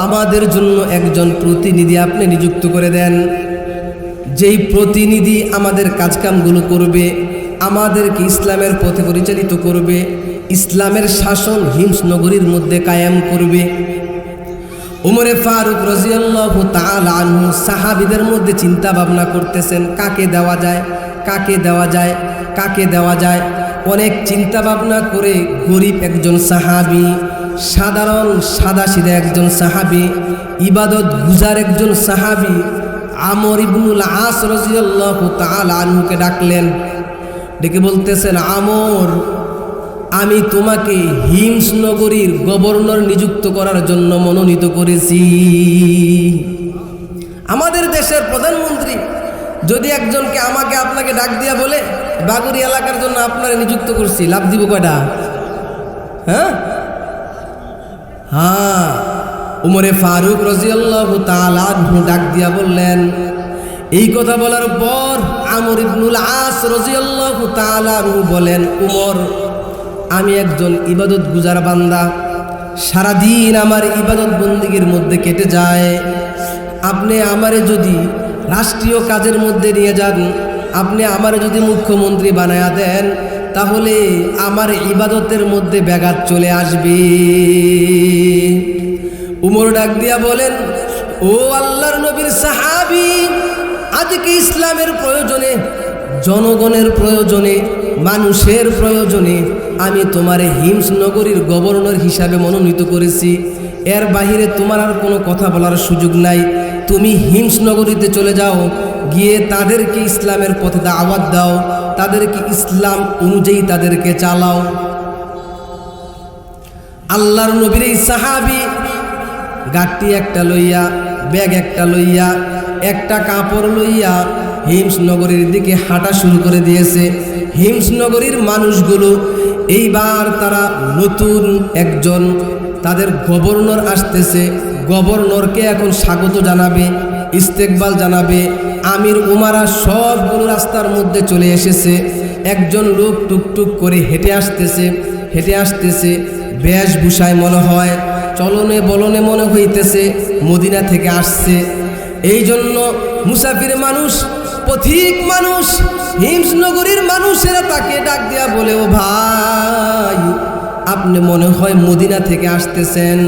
আমাদের জন্য একজন প্রতিনিধি আপনি নিযুক্ত করে দেন, যেই প্রতিনিধি আমাদের কাজকামগুলো করবে, আমাদেরকে ইসলামের পথে পরিচালিত করবে, ইসলামের শাসন হিমস নগরীর মধ্যে কায়েম করবে। উমরে ফারুক রাদিয়াল্লাহু তাআলা আনহু সাহাবীদের মধ্যে চিন্তা ভাবনা করতেছেন, কাকে দেওয়া যায়, কাকে দেওয়া যায়, কাকে দেওয়া যায়। অনেক চিন্তা ভাবনা করে গরিব একজন সাহাবী, সাধারণ সাদাসিধা একজন সাহাবী, ইবাদত গুজার একজন সাহাবী আমর ইবনুল আস রাদিয়াল্লাহু তাআলা আনহুকে ডাকলেন। ডেকে বলতেছেন, আমর, আমি তোমাকে হিমস নগরীর গভর্নর নিযুক্ত করার জন্য মনোনীত করেছি। আমাদের দেশের প্রধানমন্ত্রী যদি একজনকে আমাকে আপনাকে ডাক দিয়া বলে বাগুড়ি এলাকার জন্য আপনারা নিযুক্ত করছি, লাভ দিব কয়টা? হ্যাঁ, উমরে ফারুক রাদিয়াল্লাহু তাআলা আনহু ডাক দিয়া বললেন। এই কথা বলার পর আমর ইবনুল আস রাদিয়াল্লাহু তাআলা আনহু বলেন, উমর, আমি একজন ইবাদত গুজার বান্দা, সারাদিন আমার ইবাদত বন্দিগির মধ্যে কেটে যায়। আপনি আমারে যদি রাষ্ট্রীয় কাজের মধ্যে নিয়ে যান, আপনি আমারে যদি মুখ্যমন্ত্রী বানায়া দেন, তাহলে আমার ইবাদতের মধ্যে ব্যাঘাত চলে আসবে। উমর ডাক দিয়া বলেন, ও আল্লাহর নবীর সাহাবী, আজকে ইসলামের প্রয়োজনে, জনগণের প্রয়োজনে, মানুষের প্রয়োজনে আমি তোমারে হিমস নগরীর গভর্নর হিসাবে মনোনীত করেছি। এর বাহিরে তোমার আর কোনো কথা বলার সুযোগ নাই। তুমি হিমস নগরীতে চলে যাও, গিয়ে তাদেরকে ইসলামের পথে দাওয়াত দাও, তাদেরকে ইসলাম অনুযায়ী তাদেরকে চালাও। আল্লাহর নবীর এই সাহাবী গাড়ি একটা লইয়া, ব্যাগ একটা লইয়া, একটা কাপড় লইয়া হিমস নগরীর দিকে হাঁটা শুরু করে দিয়েছে। হিমস নগরীর মানুষগুলো এইবার তারা নতুন একজন তাদের গভর্নর আসতেছে, গভর্নরকে এখন স্বাগত জানাবে, ইস্তেকবাল জানাবে। আমির উমারা সবগুলো রাস্তার মধ্যে চলে এসেছে। একজন লোক টুকটুক করে হেঁটে আসতেছে, হেঁটে আসতেছে, বেশভূষায় মনে হয়, চলনে বলনে মনে হইতেছে মদিনা থেকে আসছে। এই জন্য মুসাফির মানুষ, পথিক মানুষ, হিমস নগরীর মানুষেরা তাকে ডাক দিয়া বলে, ও ভাই, আপনি মনে হয় মদিনা থেকে আসতেছেন।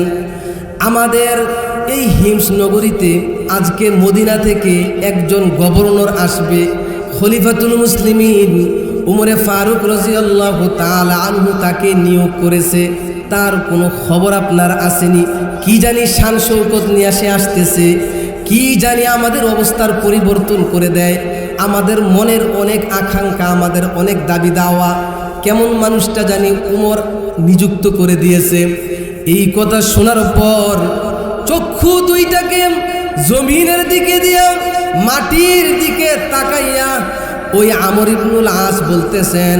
আমাদের এই হিমস নগরীতে আজকে মদিনা থেকে একজন গভর্নর আসবে, খলিফাতুল মুসলিমিন উমরে ফারুক রাদিয়াল্লাহু তাআলা আনহু তাকে নিয়োগ করেছে। তার কোনো খবর আপনার আসেনি? কি জানি শান শৌকত নিয়ে আসতেছে, কি জানি আমাদের অবস্থার পরিবর্তন করে দেয়। আমাদের মনের অনেক আকাঙ্ক্ষা, আমাদের অনেক দাবি দাওয়া, কেমন মানুষটা জানি উমর নিযুক্ত করে দিয়েছে। এই কথা শোনার পর চক্ষু দুইটাকে জমিনের দিকে দিয়া মাটির দিকে তাকাইয়া ওই আমর ইবনুল আস বলতেছেন,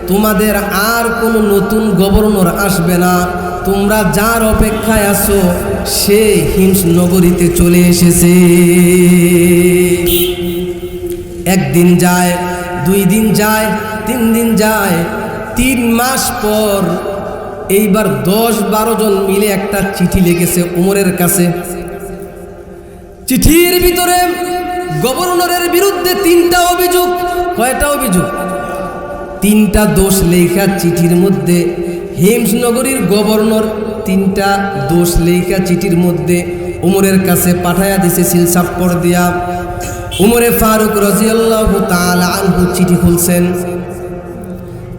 তোমাদের আর কোনো নতুন গভর্নর আসবে না, তোমরা যার অপেক্ষায় আছো সে হিমস নগরীতে চলে এসেছে। একদিন যায়, 2 দিন যায়, 3 দিন যায়, 3 মাস পর এইবার 10-12 জন মিলে একটা চিঠি লিখেছে উমরের কাছে। চিঠির ভিতরে গভর্নরের বিরুদ্ধে 3টা অভিযোগ। কয়টা অভিযোগ? 3টা দোষ লেখা চিঠির মধ্যে। হিমস নগরীর গভর্নর 3টা দোষ লেখা চিঠির মধ্যে উমরের কাছে পাঠায়া দিছে সিলসাপ্পর দিয়া। উমরে ফারুক রাদিয়াল্লাহু তাআলা আনহু চিঠি খুলছেন।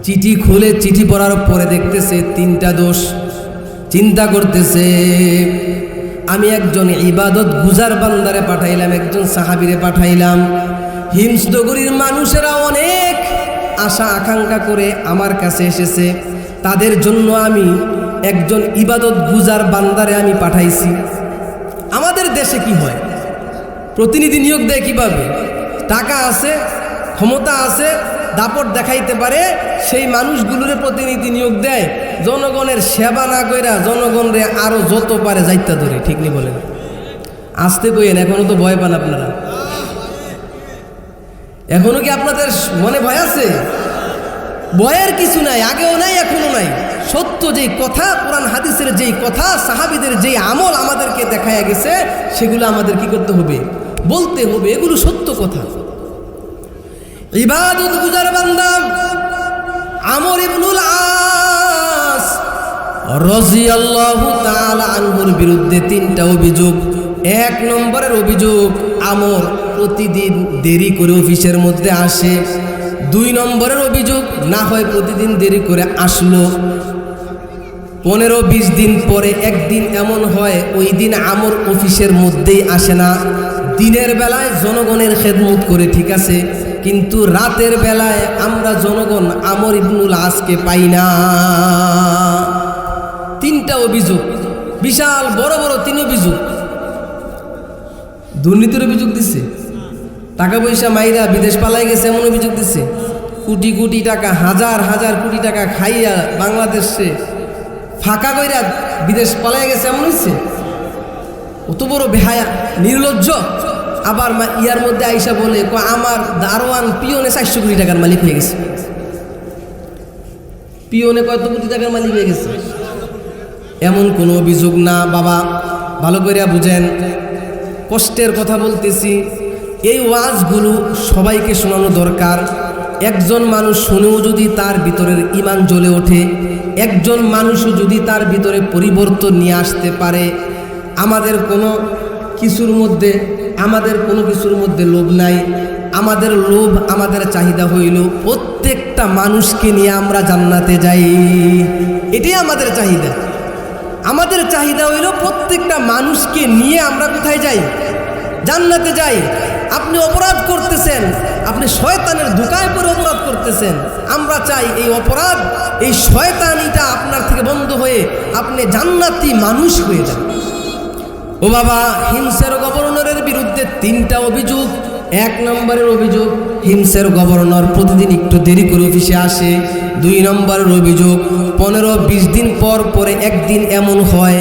চিঠি খুলে চিঠি পড়ার পরে দেখতেছে 3টা দোষ। চিন্তা করতেছে, আমি একজন ইবাদত গুজার বান্দারে পাঠাইলাম, একজন সাহাবীরে পাঠাইলাম। হিমস নগরীর মানুষেরা অনেক আশা আকাঙ্ক্ষা করে আমার কাছে এসেছে, তাদের জন্য আমি একজন ইবাদত গুজার বান্দারে আমি পাঠাইছি। আমাদের দেশে কি হয়, প্রতিনিধি নিয়োগ দেয় কিভাবে? টাকা আছে, ক্ষমতা আছে, দাপট দেখাইতে পারে, সেই মানুষগুলোরে প্রতিনিধি নিয়োগ দেয়। জনগণের সেবা না কইরা জনগণরে আরো যত পারে যাইতে ধরে। ঠিক নি বলেন? আসতে কইেন, এখনো তো ভয় পান আপনারা? এখনো কি আপনাদের মনে ভয় আছে? ভয়ের কিছু নাই, আগেও নাই এখনো নাই। সত্য যেই কথা, কোরআন হাদিসের যেই কথা, সাহাবীদের যেই আমল আমাদেরকে দেখায়া গেছে, সেগুলো আমাদের কি করতে হবে? বলতে হবে। এগুলো সত্য কথা। ইবাদত গুজার বান্দা আমর ইবনুল আস রাদিয়াল্লাহু তাআলা আনহুর বিরুদ্ধে 3টা অভিযোগ। 1 নম্বরের অভিযোগ, আমর প্রতিদিন দেরি করে অফিসের মধ্যে আসে। 2 নম্বরের অভিযোগ, না হয় প্রতিদিন দেরি করে আসলো, 15-20 দিন পরে একদিন এমন হয় ওই দিন আমর অফিসের মধ্যেই আসে না। দিনের বেলায় জনগণের খেদমত করে, ঠিক আছে, কিন্তু রাতের বেলায় আমরা জনগণ আমর ইবনুল আসকে পাই না। 3টা অভিযোগ, বিশাল বড় বড় 3 অভিযোগ। দুর্নীতির অভিযোগ দিচ্ছে, টাকা পয়সা মাইরা বিদেশ পালাই গেছে এমন অভিযোগ দিচ্ছে, কোটি কোটি টাকা, হাজার হাজার কোটি টাকা খাইয়া বাংলাদেশে ফাঁকা কইরা বিদেশ পালাই গেছে এমন হচ্ছে। অত বড় বেহায়া, নির্লজ্জ। আবার ইয়ার মধ্যে আইসা বলে আমার দারোয়ান পিওনে 400 কোটি টাকার মালিক হয়ে গেছে। পিওনে কত কোটি টাকার মালিক হয়ে গেছে? এমন কোনো অভিযোগ না বাবা, ভালো করে বুঝেন। কষ্টের কথা বলতেছি, এই ওয়াজগুলো সবাইকে শোনানো দরকার। একজন মানুষ শুনেও যদি তার ভিতরের ঈমান জ্বলে ওঠে, একজন মানুষও যদি তার ভিতরে পরিবর্তন নিয়ে আসতে পারে। আমাদের কোনো কিছুর মধ্যে লোভ নাই। আমাদের লোভ, আমাদের চাহিদা হইল প্রত্যেকটা মানুষকে নিয়ে আমরা জান্নাতে যাই। এটাই আমাদের চাহিদা। আমাদের চাহিদা হইল প্রত্যেকটা মানুষকে নিয়ে আমরা কোথায় যাই? জান্নাতে যাই। আপনি অপরাধ করতেছেন, আপনি শয়তানের ধোঁকায় পড়ে অপরাধ করতেছেন। আমরা চাই এই অপরাধ, এই শয়তানিটা আপনার থেকে বন্ধ হয়ে আপনি জান্নাতি মানুষ হয়ে যান। ও বাবা, হিমসের গভর্নরের বিরুদ্ধে 3টা অভিযোগ। 1 নম্বরের অভিযোগ, হিমসের গভর্নর প্রতিদিন একটু দেরি করে অফিসে আসে। 2 নম্বরের অভিযোগ, 15-20 দিন পর পরে একদিন এমন হয়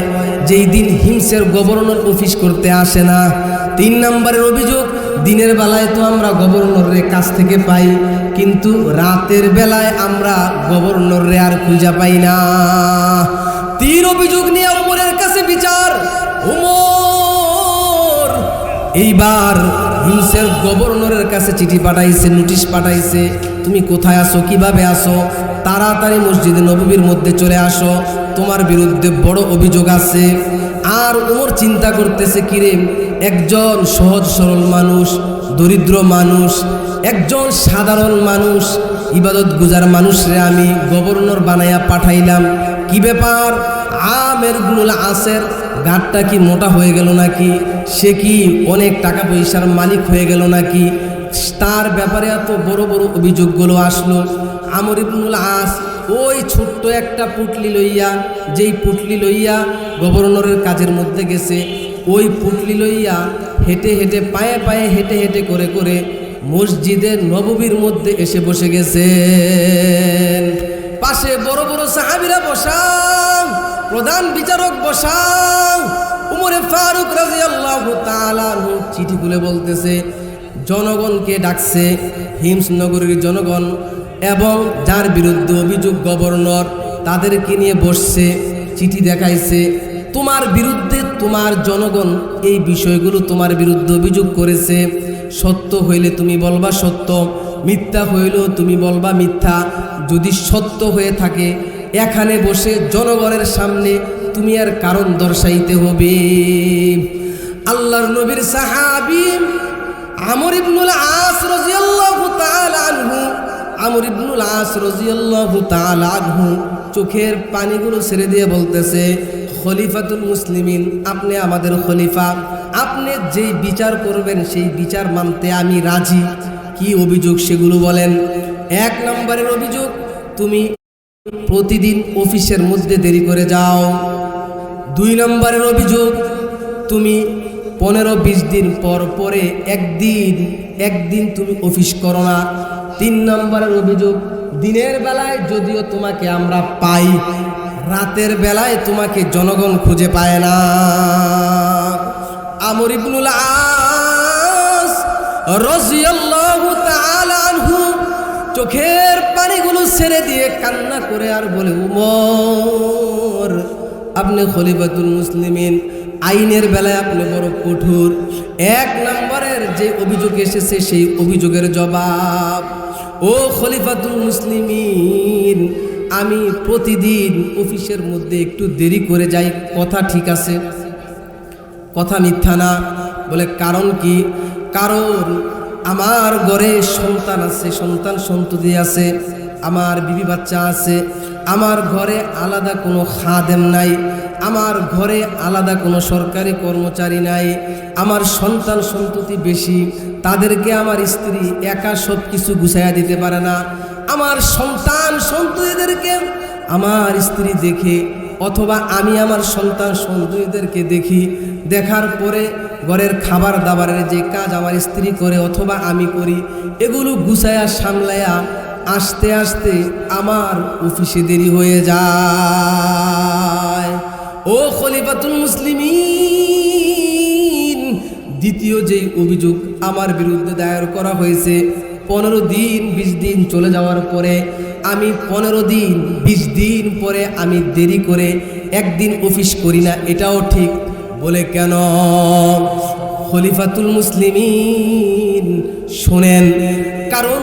যেই দিন হিমসের গভর্নর অফিস করতে আসে না। 3 নম্বরের অভিযোগ, দিনের বেলায় তো আমরা গভর্নরের কাছ থেকে পাই, কিন্তু রাতের বেলায় আমরা গভর্নরে আর খুঁজে পাই না। 3 অভিযোগ নিয়ে উমরের কাছে বিচার। উমর এইবার হিমসের গভর্নরের কাছে চিঠি পাঠাইছে, নোটিশ পাঠাইছে, তুমি কোথায় আসো, কিভাবে আসো, তাড়াতাড়ি মসজিদে নববীর মধ্যে চলে আসো, তোমার বিরুদ্ধে বড় অভিযোগ আছে। আর উমর চিন্তা করতেছে, কিরে, একজন সহজ সরল মানুষ, দরিদ্র মানুষ, একজন সাধারণ মানুষ, ইবাদত গুজার মানুষরে আমি গভর্নর বানাইয়া পাঠাইলাম, কি ব্যাপার? আমের ইবনুল আসের গাঁটটা কি মোটা হয়ে গেল নাকি? সে কি অনেক টাকা পয়সার মালিক হয়ে গেল নাকি? তার ব্যাপারে এত বড় বড় অভিযোগগুলো আসলো। আমর ইবনুল আস ওই ছোট্ট একটা পুটলি লইয়া, যেই পুটলি লইয়া গভর্নরের কাজের মধ্যে গেছে, ওই পুটলি লইয়া হেঁটে হেঁটে, পায়ে পায়ে হেঁটে হেঁটে করে করে মসজিদের নববীর মধ্যে এসে বসে গেছেন। পাশে বড় বড় সাহাবীরা বসা, প্রধান বিচারক বসা। উমরে ফারুক রাদিয়াল্লাহু তাআলা আনহু চিঠি খুলে বলতেছে, জনগণকে ডাকছে, হিমস নগরীর জনগণ এবং যার বিরুদ্ধে অভিযোগ গভর্নর, তাদেরকে নিয়ে বসছে, চিঠি দেখাইছে, তোমার বিরুদ্ধে তোমার জনগণ এই বিষয়গুলো তোমার বিরুদ্ধে অভিযোগ করেছে। সত্য হইলে তুমি বলবা সত্য, মিথ্যা হইলেও তুমি বলবা মিথ্যা। যদি সত্য হয়ে থাকে এখানে বসে জনগণের সামনে তুমি আর কারণ দর্শাইতে হবে। আল্লাহর নবীর সাহাবী আমর ইবনুল আস রাদিয়াল্লাহু তাআলা আনহু, আমর ইবনুল আস রাদিয়াল্লাহু তাআলা আনহু চোখের পানিগুলো ছেড়ে দিয়ে বলতেছে, খলিফাতুল মুসলিমিন, আপনি আমাদের খলিফা, আপনি যেই বিচার করবেন সেই বিচার মানতে আমি রাজি। কি অভিযোগ সেগুলো বলেন। 1 নম্বরের অভিযোগ, তুমি প্রতিদিন অফিসের মধ্যে দেরি করে যাও। 2 নম্বরের অভিযোগ, তুমি 15-20 দিন পর পরে একদিন তুমি অফিস করো না। 3 নম্বরের অভিযোগ, দিনের বেলায় যদিও তোমাকে আমরা পাই, রাতের বেলায় তোমাকে জনগণ খুঁজে পায় না। আমর ইবনুল আস রাদিয়াল্লাহু তাআলা আনহু চোখের পানিগুলো ছেড়ে দিয়ে কান্না করে আর বলে, উমর, আপনি খলিফাতুল মুসলিমিন, আইনের বেলায় আপনি বড় কঠোর। 1 নম্বরের যে অভিযোগ এসেছে সেই অভিযোগের জবাব, ও খলিফাতুল মুসলিমিন, আমি প্রতিদিন অফিসের মধ্যে একটু দেরি করে যাই, কথা ঠিক আছে? কথা মিথ্যা না। বলে কারণ কি? কারণ আমার ঘরে সন্তান আছে, সন্তান সন্ততি আছে, আমার বিবি বাচ্চা আছে, আমার ঘরে আলাদা কোনো খাদেম নাই, আমার ঘরে আলাদা কোনো সরকারি কর্মচারী নাই, আমার সন্তান সন্ততি বেশি, তাদেরকে আমার স্ত্রী একা সব কিছু গুছাইয়া দিতে পারে না। আমার সন্তান সন্ততিদেরকে আমার স্ত্রী দেখে, অথবা আমি আমার সন্তান সন্ততিদেরকে দেখি, দেখার পরে ঘরের খাবার দাবারের যে কাজ আমার স্ত্রী করে অথবা আমি করি, এগুলো গুছাইয়া সামলাইয়া আস্তে আস্তে আমার অফিসে দেরি হয়ে যায়। ও খলিফাতুল মুসলিমিন, দ্বিতীয় যেই অভিযোগ আমার বিরুদ্ধে দায়ের করা হয়েছে, 15 দিন 20 দিন চলে যাওয়ার পরে আমি 15 দিন 20 দিন পরে আমি দেরি করে একদিন অফিস করি না, এটাও ঠিক। বলে কেন? খলিফাতুল মুসলিমিন শোনেন, কারণ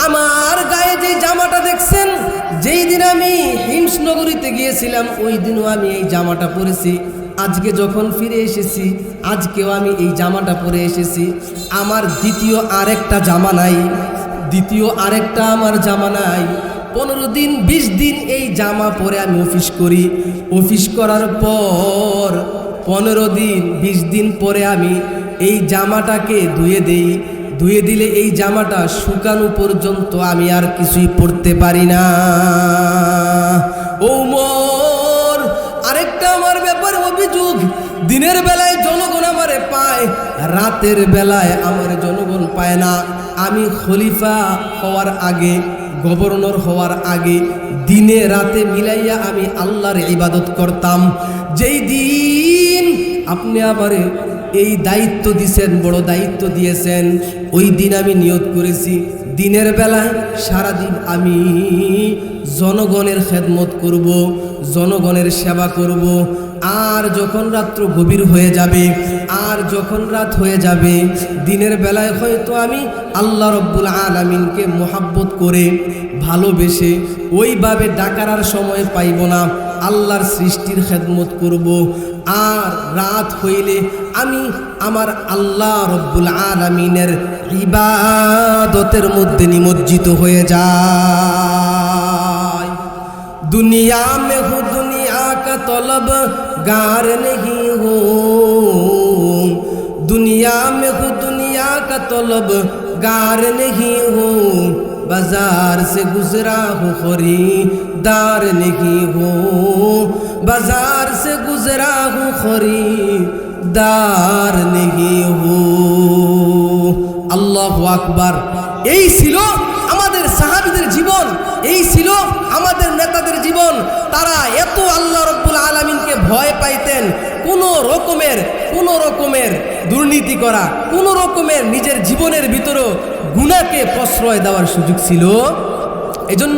আমার গায়ে যে জামাটা দেখছেন, যেই দিন আমি হিমস নগরীতে গিয়েছিলাম ওই দিনও আমি এই জামাটা পরেছি, আজকে যখন ফিরে এসেছি আজকেও আমি এই জামাটা পরে এসেছি। আমার দ্বিতীয় আরেকটা জামা নাই, দ্বিতীয় আরেকটা আমার জামা নাই। 15 দিন 20 দিন এই জামা পরে আমি অফিস করি। অফিস করার পর 15 দিন 20 দিন পরে আমি এই জামাটাকে ধুয়ে দেই। ধুয়ে দিলে এই জামাটা শুকানো পর্যন্ত আমি আর কিছুই পরতে পারি না। ওমর, আরেকটা আমার ব্যাপারে অভিযোগ, দিনের বেলায় জনগণ আমারে পায়, রাতের বেলায় আমার জনগণ পায় না। আমি খলিফা হওয়ার আগে, গভর্নর হওয়ার আগে দিনে রাতে মিলাইয়া আমি আল্লাহর ইবাদত করতাম। যেই দিন আপনি আমারে এই দায়িত্ব দিয়েছেন, বড় দায়িত্ব দিয়েছেন, ওই দিন আমি নিয়ত করেছি দিনের বেলায় সারাদিন আমি জনগণের খেদমত করব, জনগণের সেবা করব। আর যখন রাত্র গভীর হয়ে যাবে, আর যখন রাত হয়ে যাবে, দিনের বেলায় হয়তো আমি আল্লাহ রব্বুল আলামিনকে মোহাব্বত করে ভালোবেসে ওইভাবে ডাকার আর সময় পাইব না, আল্লাহর সৃষ্টির খেদমত করব। আর রাত হইলে আমি আমার আল্লাহ রব্বুল আলামিনের ইবাদতের মধ্যে নিমজ্জিত হয়ে যাই। দুনিয়া মে হো দুনিয়া কা তলব গার নেহি হো, দুনিয়া মে হো দুনিয়া কা তলব গার নেহি হো, बाजार से गुजरा हूँ खरीदार नहीं हो, बाजार से गुजरा हूँ खरीदार नहीं हो। আল্লাহু আকবার। এই ছিল আমাদের সাহাবীদের জীবন, এই ছিল আমাদের নেতাদের জীবন। তারা এত আল্লাহ রব্বুল আলামিনকে ভয় পাইতেন, কোনো রকমের দুর্নীতি করা, কোনো রকমের নিজের জীবনের ভিতরেও গুনাহকে প্রশ্রয় দেওয়ার সুযোগ ছিল। এজন্য